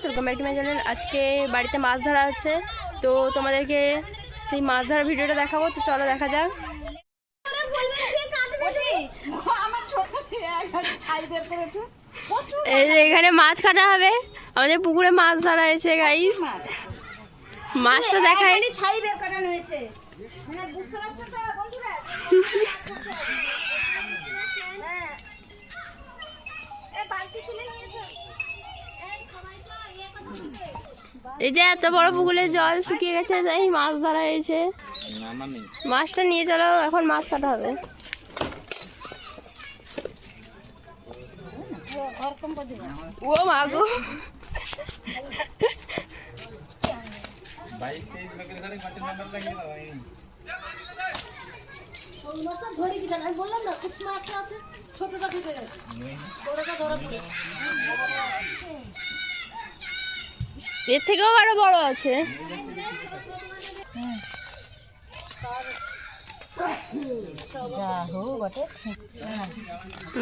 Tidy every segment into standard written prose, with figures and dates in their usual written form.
Welcome back to my channel. আজকে বাড়িতে মাছ ধরা হচ্ছে, তো তোমাদেরকে সেই মাছ ধরার ভিডিওটা দেখাবো। তো চলো দেখা যাক। এই যে এখানে মাছ কাটা হবে, আমাদের পুকুরে মাছ ধরা হয়েছে গাইস। মাছটা দেখাই। ছাই বের কাটানো হয়েছে, মানে বুঝতে পারছো তো বন্ধুরা? এই যে এত বড় পুকুরে জল শুকিয়ে গেছে, তাই মাছ ধরা হয়েছে। মাছটা নিয়ে চলো, এখন মাছ কাটা হবে। ও মাগো, বললাম না খুব মাছ আছে, ছোটটা ঢুকে গেছে, বড়টা ধরা পড়ে। এর থেকেও আরো বড় আছে।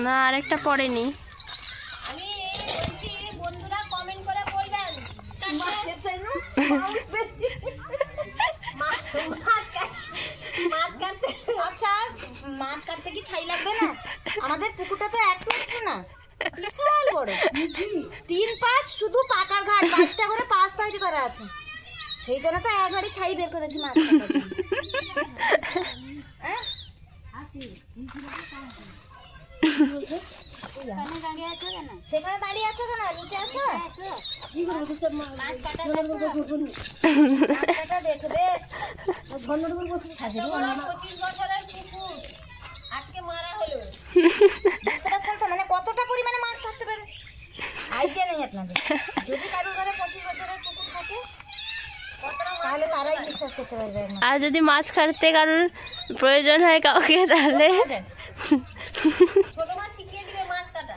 না আরেকটা পড়েনি। আচ্ছা মাছ কাটতে কি ছাই লাগবে না? আমাদের পুকুরটা তো একটু না, বিশাল বড়, 3-5 শুধু পাকার ঘাট, 5টা করে পাশ তৈরি করা আছে। সেই জন্য তো এক গাড়ি ছাই বের করেছি মাছ কাটার জন্য। সেখানে দাঁড়িয়ে আছো কেন? নিচে আসো, দেখবে 25 বছরের পুকুর আজকে মারা হলো। বুঝতে পারছেন তো মানে কতটা পরিমাণে মাছ থাকতে পারে? আইডিয়া নেই আপনাদের। যদি কারোর ঘরে 25 বছরের পুকুর থাকে তাহলে তারাই বিশ্বাস করতে পারবে। আর যদি মাছ কাটতে কারোর প্রয়োজন হয় কাউকে, তাহলে ছোট মাছ শিখিয়ে দিবে মাছ কাটা।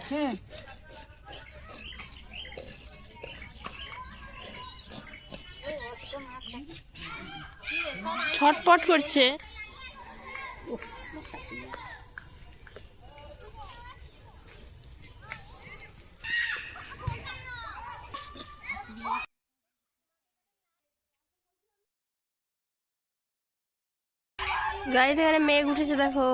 ছটপট করছে। গাড়িতে এখানে মেঘ উঠেছে দেখো।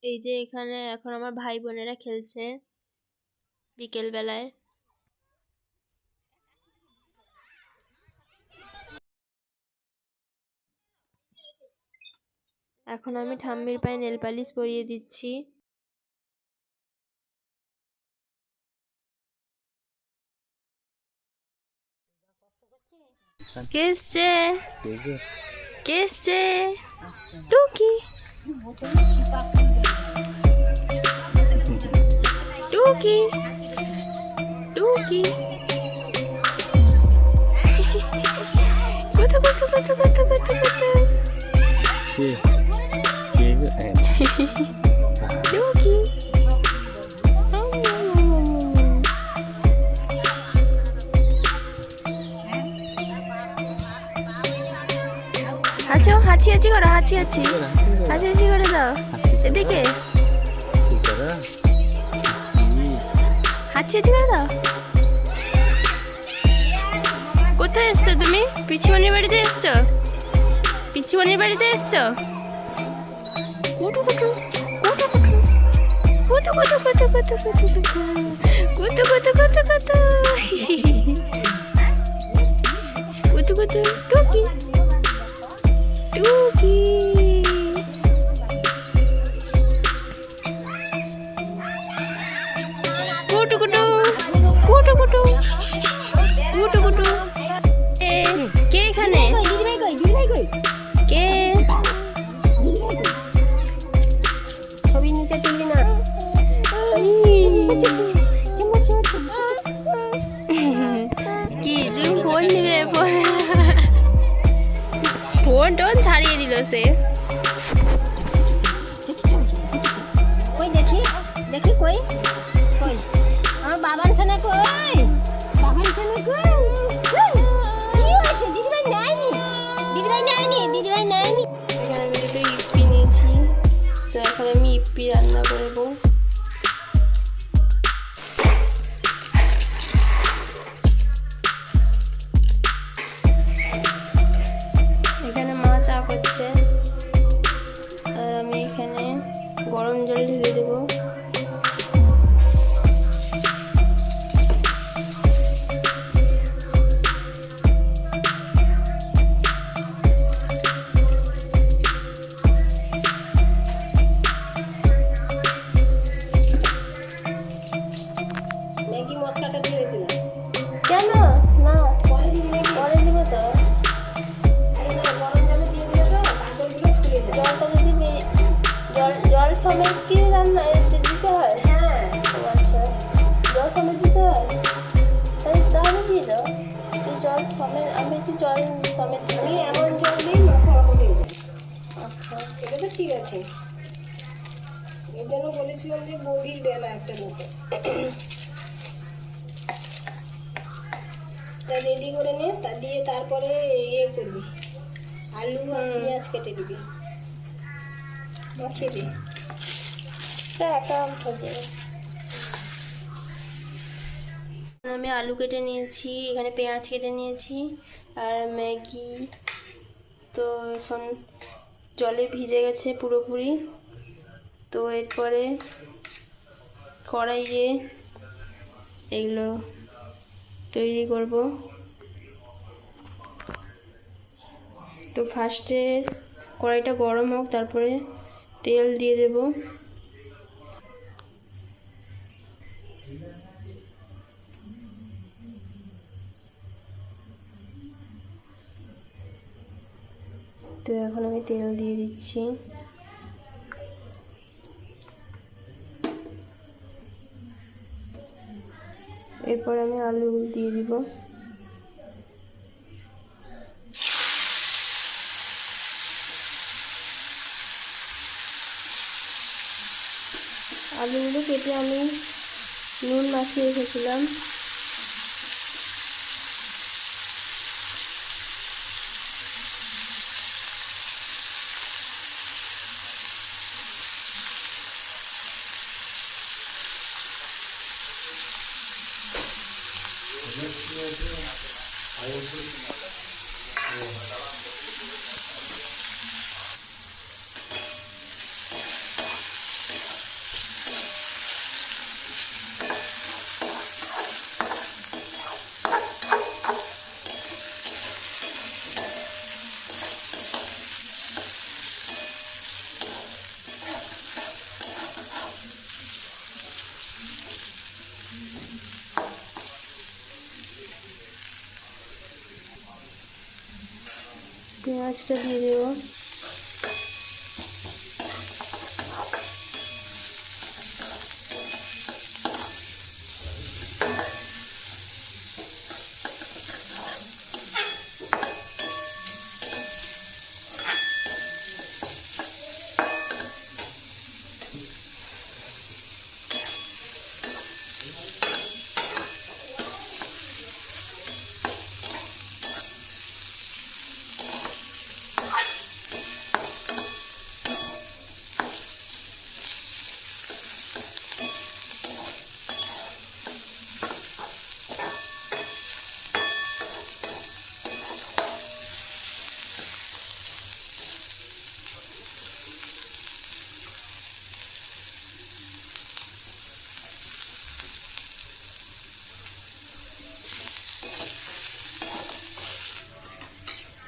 এই যে এখানে এখন আমার ভাই বোনেরা খেলছে বিকেল বেলায়। এখন আমি ঠাম্মির পায়ে নেল পালিশ পরিয়ে দিচ্ছি। কে এসছে? কে এসছে? টুকি টুকি টুকি কত কত কত কত কত কত টুকি। আচ্ছা হাঁচি হাঁচি করো, হাঁচি হাঁচি হাঁচি হাঁচি করে দাও। এদিকে হাঁচি হাঁচি করে দাও। কোথায় এসছো তুমি? পিছুমনির বাড়িতে এসছো? পিছুমনির বাড়িতে এসছো? কুটু কুটু কুটু কুটু কুটু কুটু কুটু কুটু কুটু কুটু কুটু কুটু কুটু কুটু কুটু টুকি টুকি। কুটু কুটু কুটু কুটু কুটু কুটু। কে এখানে? কে? ছবি নিচে তুলবি না। কি তুমি ফোন নিবে? ফোন টোন ছাড়িয়ে দিল সে। কই দেখি দেখি কই কই আমার বাবার সামনে কই দিয়েছি জল সমেত। আমি এমন জল দিই মাখো মাখো হয়ে যায়। আচ্ছা এটা তো ঠিক আছে, এর জন্য বলেছিলাম যে গভীর বেলা একটা মতো। তা রেডি করে নে, তা দিয়ে তারপরে ইয়ে করবি, আলু আর পেঁয়াজ কেটে দিবি, মাখিয়ে দে। একা থাকে। আমি আলু কেটে নিয়েছি, এখানে পেঁয়াজ কেটে নিয়েছি আর ম্যাগি তো এখন জলে ভিজে গেছে পুরোপুরি। তো এরপরে কড়াইয়ে এগুলো তৈরি করব। তো ফার্স্টে কড়াইটা গরম হোক, তারপরে তেল দিয়ে দেব। তো এখন আমি তেল দিয়ে দিচ্ছি। এরপর আমি আলু দিয়ে দিব। আলুগুলো কেটে আমি নুন মাখিয়ে রেখেছিলাম। পেঁয়াজটা দিয়ে দেবো।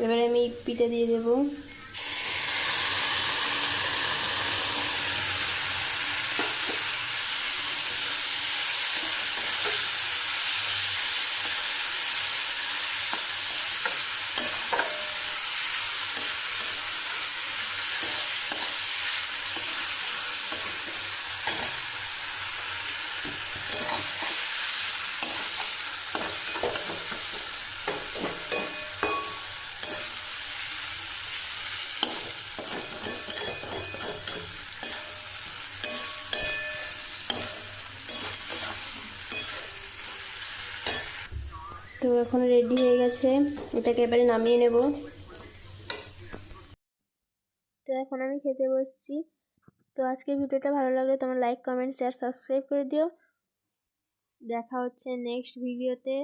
এবারে আমি পিঠে দিয়ে দেবো। তো এখন রেডি হয়ে গেছে, এটাকে এবারে নামিয়ে নেব। তো এখন আমি খেতে বসছি। তো আজকের ভিডিওটা ভালো লাগলে তোমরা লাইক, কমেন্ট, শেয়ার, সাবস্ক্রাইব করে দিও। দেখা হচ্ছে নেক্সট ভিডিওতে।